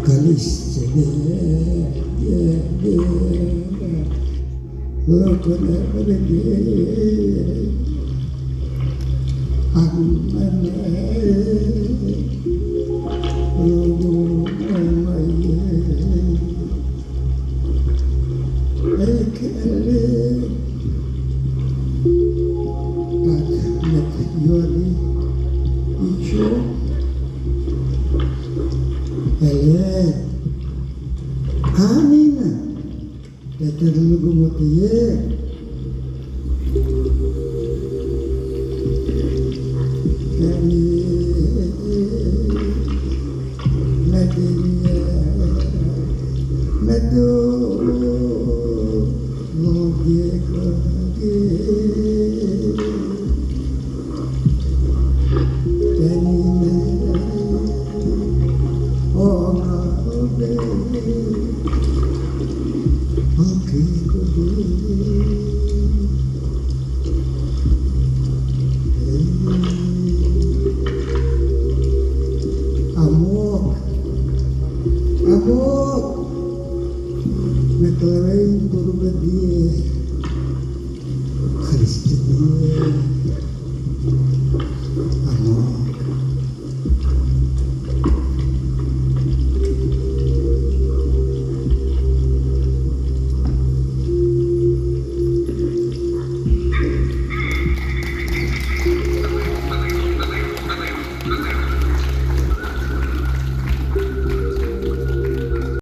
Kalistede lokone berde anmane lomaye ekele tak met yori icho ele Amina, terlalu motiye, kami medinya, medu lagi, kami Amor, me traen por un día.